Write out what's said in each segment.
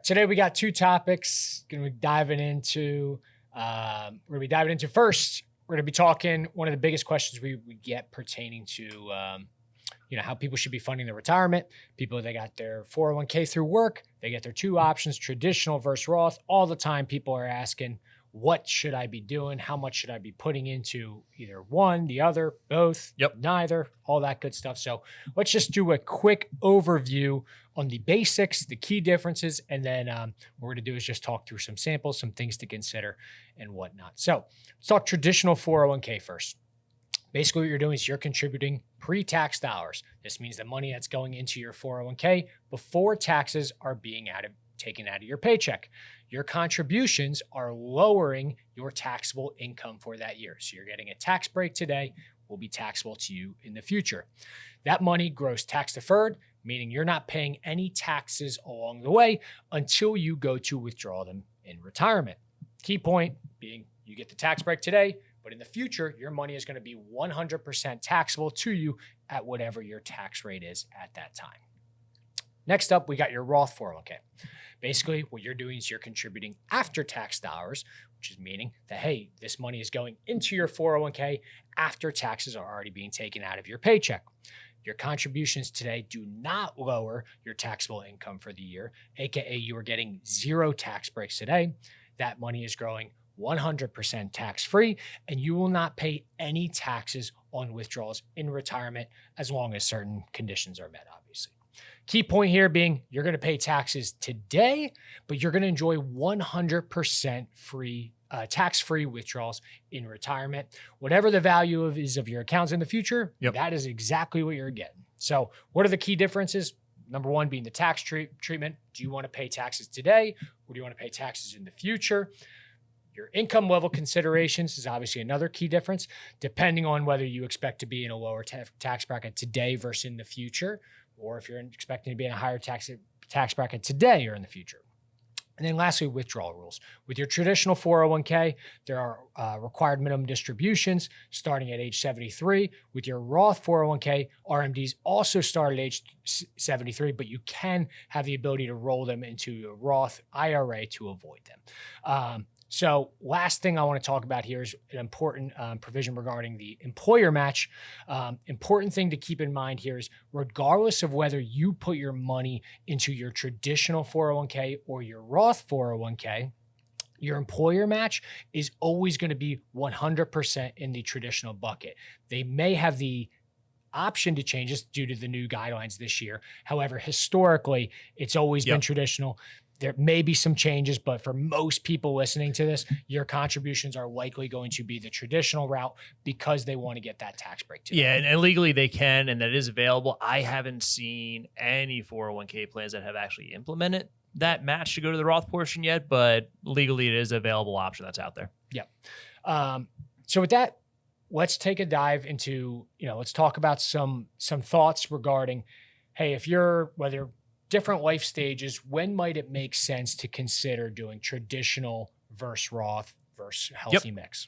Today we got two topics. We're going to be diving into. First. We're going to be talking one of the biggest questions we get pertaining to, how people should be funding their retirement. People, they got their 401k through work. They get their two options, traditional versus Roth. All the time, people are asking, what should I be doing? How much should I be putting into either one, the other, both, neither, all that good stuff. So let's just do a quick overview on the basics, the key differences, and then what we're going to do is just talk through some samples, some things to consider and whatnot. So let's talk traditional 401k first. Basically, what you're doing is you're contributing pre-tax dollars. This means the money that's going into your 401k before taxes are being taken out of your paycheck. Your contributions are lowering your taxable income for that year. So you're getting a tax break today, will be taxable to you in the future. That money grows tax deferred, meaning you're not paying any taxes along the way until you go to withdraw them in retirement. Key point being you get the tax break today, but in the future, your money is going to be 100% taxable to you at whatever your tax rate is at that time. Next up, we got your Roth 401k. Basically, what you're doing is you're contributing after-tax dollars, which is meaning that, hey, this money is going into your 401k after taxes are already being taken out of your paycheck. Your contributions today do not lower your taxable income for the year, aka you are getting 0 tax breaks today. That money is growing 100% tax-free, and you will not pay any taxes on withdrawals in retirement as long as certain conditions are met, obviously. Key point here being you're going to pay taxes today, but you're going to enjoy 100% free, tax-free withdrawals in retirement. Whatever the value is of your accounts in the future, that is exactly what you're getting. So what are the key differences? Number one being the tax treatment. Do you want to pay taxes today, or do you want to pay taxes in the future? Your income level considerations is obviously another key difference, depending on whether you expect to be in a lower tax bracket today versus in the future, or if you're expecting to be in a higher tax bracket today or in the future. And then lastly, withdrawal rules. With your traditional 401k, there are required minimum distributions starting at age 73. With your Roth 401k, RMDs also start at age 73, but you can have the ability to roll them into a Roth IRA to avoid them. So last thing I want to talk about here is an important provision regarding the employer match. Important thing to keep in mind here is regardless of whether you put your money into your traditional 401k or your Roth 401k, your employer match is always going to be 100% in the traditional bucket. They may have the option to change this due to the new guidelines this year. However, historically, it's always been traditional. There may be some changes, but for most people listening to this, your contributions are likely going to be the traditional route because they want to get that tax break today. Yeah, and legally they can, and that is available. I haven't seen any 401k plans that have actually implemented that match to go to the Roth portion yet, but legally it is an available option that's out there. Yeah. So with that, let's take a dive into, let's talk about some thoughts regarding, hey, whether different life stages, when might it make sense to consider doing traditional versus Roth versus healthy mix?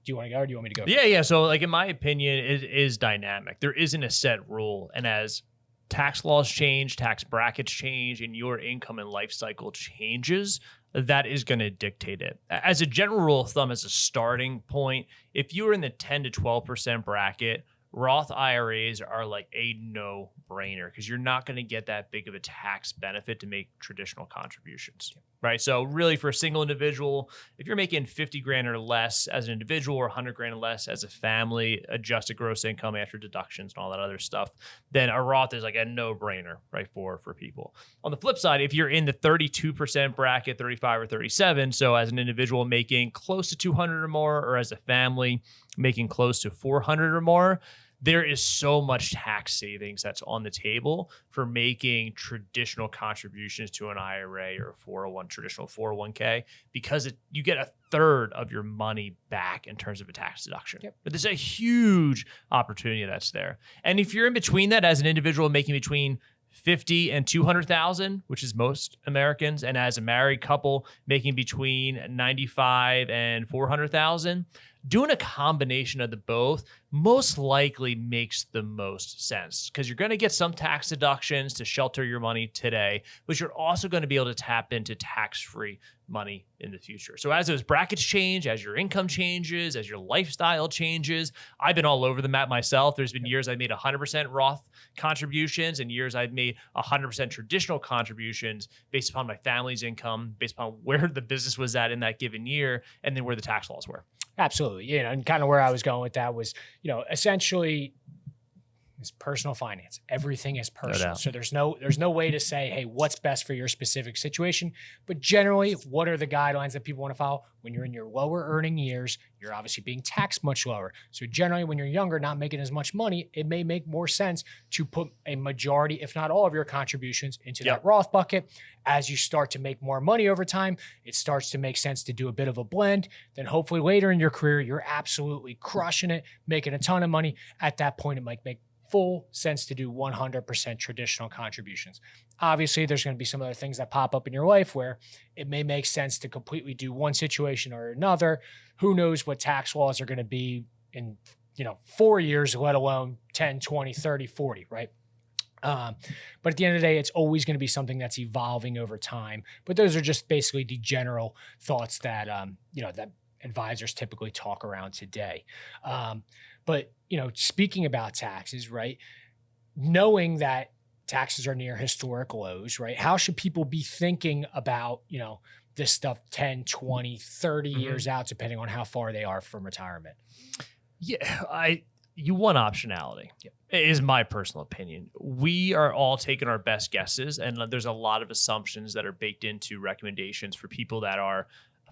Do you want to go or do you want me to go? Yeah. So in my opinion, it is dynamic. There isn't a set rule. And as tax laws change, tax brackets change, and your income and life cycle changes, that is going to dictate it. As a general rule of thumb, as a starting point, if you are in the 10 to 12% bracket, Roth IRAs are like a no-brainer because you're not going to get that big of a tax benefit to make traditional contributions, right? So really for a single individual, if you're making 50 grand or less as an individual or 100 grand or less as a family, adjusted gross income after deductions and all that other stuff, then a Roth is like a no-brainer, right, for people. On the flip side, if you're in the 32% bracket, 35 or 37, so as an individual making close to 200 or more, or as a family making close to 400 or more, there is so much tax savings that's on the table for making traditional contributions to an IRA or a traditional 401k because you get a third of your money back in terms of a tax deduction. But there's a huge opportunity that's there. And if you're in between that as an individual making between 50 and 200,000, which is most Americans, and as a married couple making between 95 and 400,000, doing a combination of the both most likely makes the most sense, because you're going to get some tax deductions to shelter your money today, but you're also going to be able to tap into tax-free money in the future. So as those brackets change, as your income changes, as your lifestyle changes, I've been all over the map myself. There's been years I made 100% Roth contributions and years I've made 100% traditional contributions based upon my family's income, based upon where the business was at in that given year, and then where the tax laws were. Absolutely. You know, and kind of where I was going with that was, you know, essentially it's personal finance. Everything is personal. doubt. So there's no way to say, hey, what's best for your specific situation? But generally, what are the guidelines that people want to follow? When you're in your lower earning years, you're obviously being taxed much lower. So generally, when you're younger, not making as much money, it may make more sense to put a majority, if not all of your contributions into that Roth bucket. As you start to make more money over time, it starts to make sense to do a bit of a blend. Then hopefully later in your career, you're absolutely crushing it, making a ton of money. At that point, it might make full sense to do 100% traditional contributions. Obviously, there's going to be some other things that pop up in your life where it may make sense to completely do one situation or another. Who knows what tax laws are going to be in, 4 years, let alone 10, 20, 30, 40, right? But at the end of the day, it's always going to be something that's evolving over time. But those are just basically the general thoughts that, that advisors typically talk around today. But, speaking about taxes, right, knowing that taxes are near historic lows, right, how should people be thinking about, this stuff 10, 20, 30 years out, depending on how far they are from retirement? Yeah, you want optionality, is my personal opinion. We are all taking our best guesses, and there's a lot of assumptions that are baked into recommendations for people that are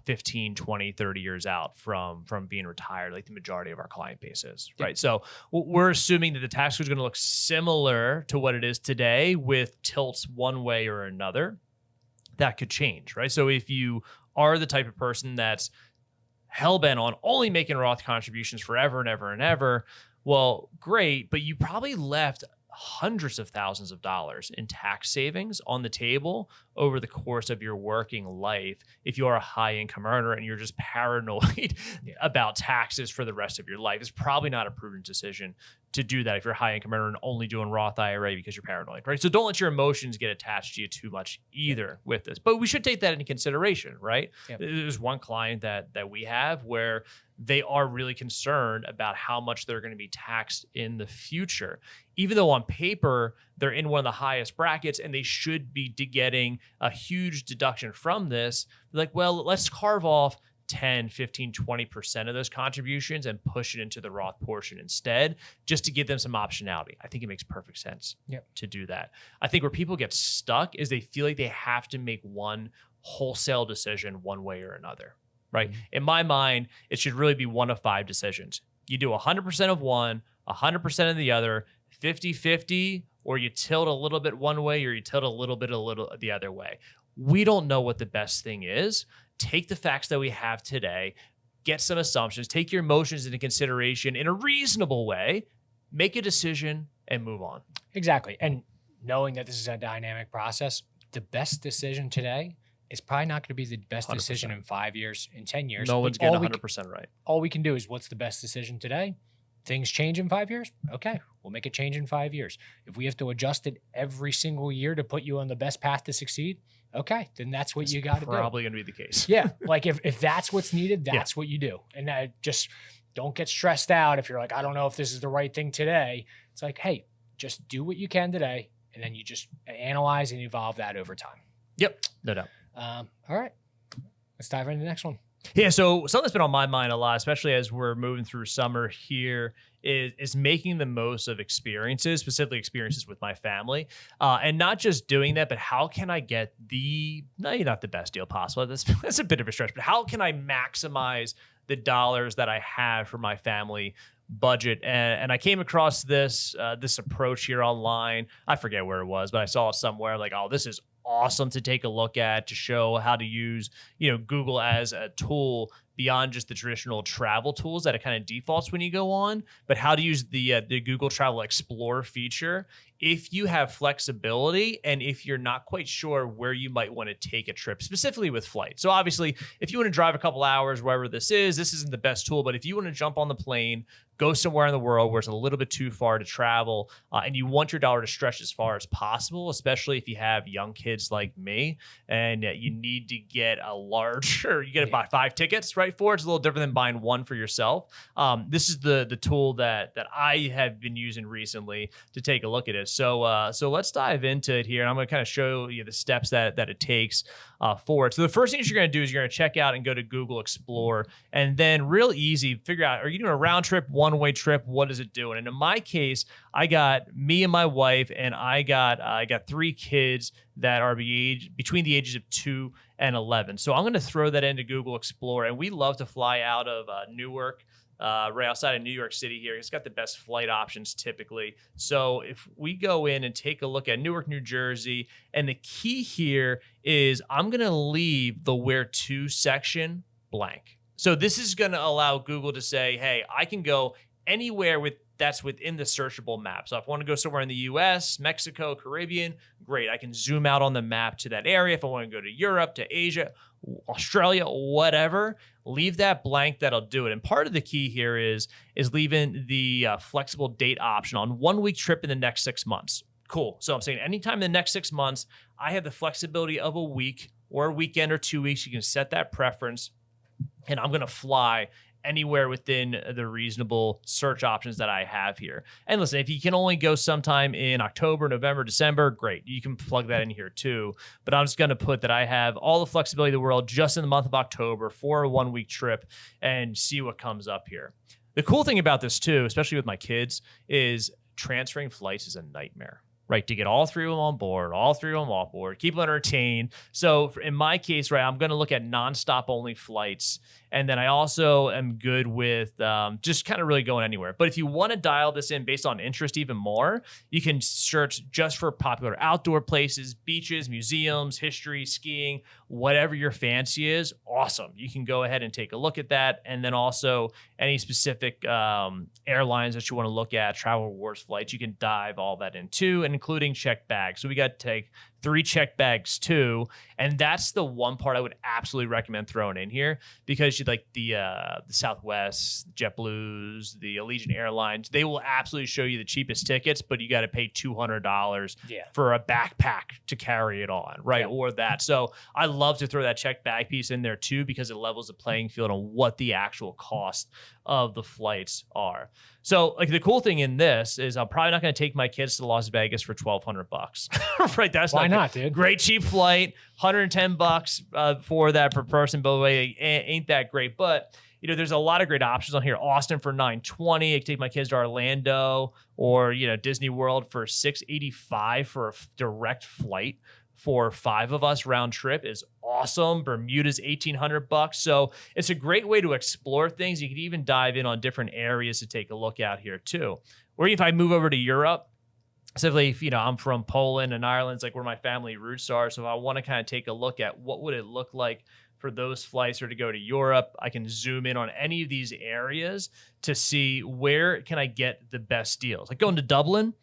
15, 20, 30 years out from being retired, like the majority of our client base is, right? So we're assuming that the tax code is going to look similar to what it is today with tilts one way or another. That could change, right? So if you are the type of person that's hell-bent on only making Roth contributions forever and ever and ever, well, great, but you probably left hundreds of thousands of dollars in tax savings on the table over the course of your working life if you are a high income earner and you're just paranoid about taxes for the rest of your life. It's probably not a prudent decision to do that if you're a high income earner and only doing Roth IRA because you're paranoid, right? So don't let your emotions get attached to you too much either with this. But we should take that into consideration, right? There's one client that we have where they are really concerned about how much they're going to be taxed in the future. Even though on paper, they're in one of the highest brackets and they should be getting a huge deduction from this. They're like, well, let's carve off 10, 15, 20% of those contributions and push it into the Roth portion instead, just to give them some optionality. I think it makes perfect sense to do that. I think where people get stuck is they feel like they have to make one wholesale decision one way or another, right? In my mind, it should really be one of 5 decisions. You do 100% of one, 100% of the other, 50-50, or you tilt a little bit one way or you tilt a little the other way. We don't know what the best thing is. Take the facts that we have today, get some assumptions, take your emotions into consideration in a reasonable way, make a decision, and move on. Exactly. And knowing that this is a dynamic process, the best decision today is probably not going to be the best 100%. Decision in 5 years, in 10 years. No one's getting 100% right. All we can do is what's the best decision today? Things change in 5 years? Okay, we'll make a change in 5 years. If we have to adjust it every single year to put you on the best path to succeed, okay, then that's what you got to do. Probably going to be the case. Yeah, like if that's what's needed, that's what you do. And just don't get stressed out if you're like, I don't know if this is the right thing today. It's like, hey, just do what you can today, and then you just analyze and evolve that over time. Yep, no doubt. All right, let's dive into the next one. Yeah, so something that's been on my mind a lot, especially as we're moving through summer here, is making the most of experiences, specifically experiences with my family. And not just doing that, but how can I get not the best deal possible? That's a bit of a stretch, but how can I maximize the dollars that I have for my family budget? And I came across this approach here online. I forget where it was, but I saw it somewhere like, oh, this is awesome to take a look at to show how to use, Google as a tool beyond just the traditional travel tools that it kind of defaults when you go on, but how to use the Google Travel Explorer feature if you have flexibility and if you're not quite sure where you might want to take a trip, specifically with flight. So obviously, if you want to drive a couple hours wherever this isn't the best tool. But if you want to jump on the plane, go somewhere in the world where it's a little bit too far to travel, and you want your dollar to stretch as far as possible, especially if you have young kids like me, and you need to get a larger, you got to buy 5 tickets, right? For it's a little different than buying one for yourself. This is the tool that I have been using recently to take a look at it. So let's dive into it here, and I'm going to kind of show you the steps that it takes for it. So the first thing you're going to do is you're going to check out and go to Google Explore, and then real easy figure out, are you doing a round trip, one-way trip? What is it doing? And in my case, I got me and my wife, and I got 3 kids that are between the ages of 2 and 11. So I'm going to throw that into Google Explore, and we love to fly out of Newark, right outside of New York City here. It's got the best flight options typically. So if we go in and take a look at Newark, New Jersey, and the key here is I'm going to leave the where to section blank. So this is going to allow Google to say, hey, I can go anywhere that's within the searchable map. So if I want to go somewhere in the US, Mexico, Caribbean, great. I can zoom out on the map to that area. If I want to go to Europe, to Asia, Australia, whatever, leave that blank. That'll do it. And part of the key here is leaving the flexible date option on 1 week trip in the next 6 months. Cool. So I'm saying anytime in the next 6 months, I have the flexibility of a week or a weekend or 2 weeks. You can set that preference, and I'm going to fly anywhere within the reasonable search options that I have here. And listen, if you can only go sometime in October, November, December, great. You can plug that in here too. But I'm just going to put that I have all the flexibility of the world just in the month of October for a 1 week trip, and see what comes up here. The cool thing about this too, especially with my kids, is transferring flights is a nightmare. Right, to get all 3 of them on board, all 3 of them off board, keep them entertained. So in my case, right, I'm going to look at nonstop only flights. And then I also am good with just kind of really going anywhere. But if you want to dial this in based on interest even more, you can search just for popular outdoor places, beaches, museums, history, skiing, whatever your fancy is. Awesome. You can go ahead and take a look at that. And then also any specific airlines that you want to look at, travel rewards flights, you can dive all that into, and including checked bags. So we got to take 3 checked bags too. And that's the one part I would absolutely recommend throwing in here, because you like the Southwest, JetBlues, the Allegiant Airlines, they will absolutely show you the cheapest tickets, but you got to pay $200 for a backpack to carry it on, right? Or that. So I love to throw that checked bag piece in there too, because it levels the playing field on what the actual cost of the flights are. So like the cool thing in this is I'm probably not going to take my kids to Las Vegas for $1,200, right? That's Why not, dude? Great cheap flight, $110 for that per person. By the way, ain't that great? But you know, there's a lot of great options on here. Austin for $920. I can take my kids to Orlando, or Disney World for $685 for a direct flight. For 5 of us round trip is awesome. Bermuda's $1,800. So it's a great way to explore things. You could even dive in on different areas to take a look at here too. Or if I move over to Europe, specifically, if I'm from Poland and Ireland, it's like where my family roots are. So if I want to kind of take a look at what would it look like for those flights, or to go to Europe, I can zoom in on any of these areas to see where can I get the best deals. Like going to Dublin,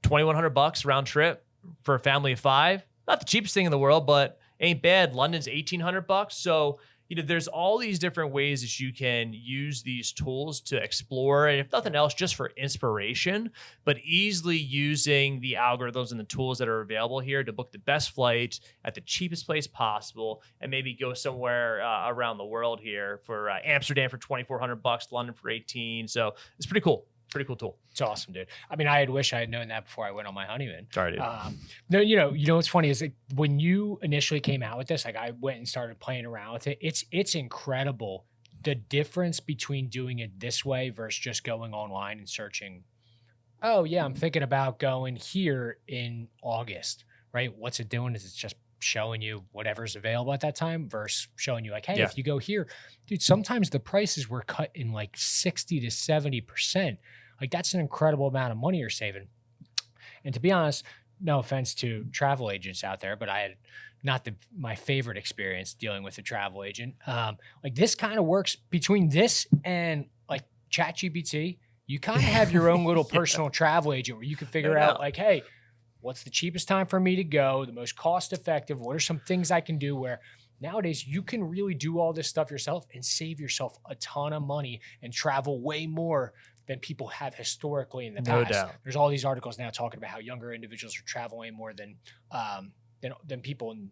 $2,100 round trip for a family of 5. Not the cheapest thing in the world, but ain't bad. London's $1,800. So there's all these different ways that you can use these tools to explore, and if nothing else, just for inspiration, but easily using the algorithms and the tools that are available here to book the best flights at the cheapest place possible, and maybe go somewhere around the world here for Amsterdam for $2,400, London for $18. So it's pretty cool. Pretty cool tool. It's awesome, dude. I mean, I wish I had known that before I went on my honeymoon. Sorry, dude. No, you know what's funny is like when you initially came out with this, like I went and started playing around with it. It's incredible the difference between doing it this way versus just going online and searching. Oh yeah, I'm thinking about going here in August, right? What's it doing? Is it's just showing you whatever's available at that time versus showing you like, hey, if you go here, dude, sometimes the prices were cut in like 60 to 70%. Like that's an incredible amount of money you're saving. And to be honest, no offense to travel agents out there, but I had not my favorite experience dealing with a travel agent. Like this kind of works between this and like ChatGPT you kind of have your own little personal travel agent where you can figure out doubt. like, hey, what's the cheapest time for me to go, the most cost effective? What are some things I can do where nowadays you can really do all this stuff yourself and save yourself a ton of money and travel way more than people have historically in the No past. doubt. There's all these articles now talking about how younger individuals are traveling more than people in,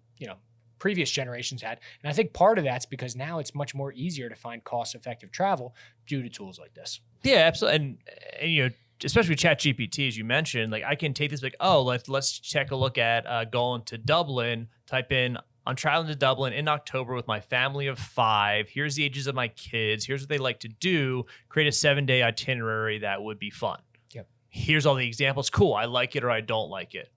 previous generations had. And I think part of that's because now it's much more easier to find cost-effective travel due to tools like this. Yeah, absolutely. And especially with ChatGPT, as you mentioned, like I can take this like, oh, let's take a look at going to Dublin. Type in, I'm traveling to Dublin in October with my family of 5. Here's the ages of my kids. Here's what they like to do. Create a 7-day itinerary that would be fun. Yep. Here's all the examples. Cool. I like it or I don't like it.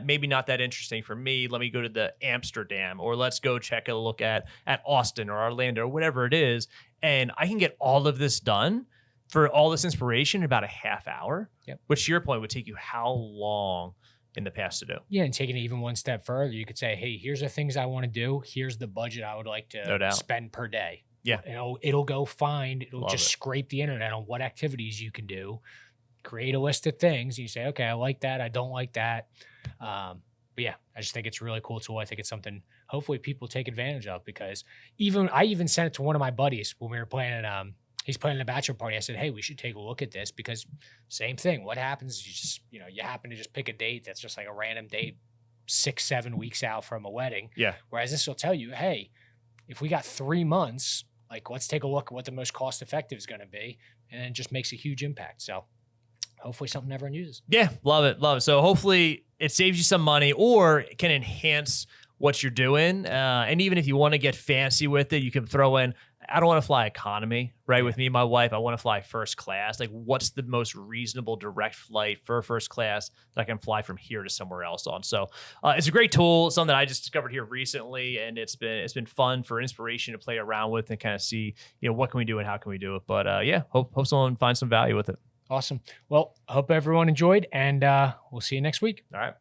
Maybe not that interesting for me. Let me go to the Amsterdam, or let's go check a look at Austin or Orlando or whatever it is. And I can get all of this done for all this inspiration in about a half hour, Yep. which to your point would take you how long in the past to do? Yeah, and taking it even one step further, you could say, hey, here's the things I want to do. Here's the budget I would like No to doubt. spend per day. Yeah. It'll go find, it'll Love just it. scrape the internet on what activities you can do. Create a list of things. You say, okay, I like that. I don't like that. But yeah, I just think it's a really cool tool. I think it's something hopefully people take advantage of, because I even sent it to one of my buddies when we were planning, he's planning a bachelor party. I said, hey, we should take a look at this, because same thing. What happens is you happen to just pick a date that's just like a random date 6-7 weeks out from a wedding. Yeah. Whereas this will tell you, hey, if we got 3 months, like let's take a look at what the most cost effective is going to be. And then it just makes a huge impact. So hopefully something everyone uses. Yeah, love it, love it. So hopefully it saves you some money or it can enhance what you're doing. And even if you want to get fancy with it, you can throw in, I don't want to fly economy, right? With me and my wife, I want to fly first class. Like, what's the most reasonable direct flight for first class that I can fly from here to somewhere else on? So it's a great tool, something that I just discovered here recently, and it's been fun for inspiration to play around with and kind of see, what can we do and how can we do it. But yeah, hope someone finds some value with it. Awesome. Well, I hope everyone enjoyed, and we'll see you next week. All right.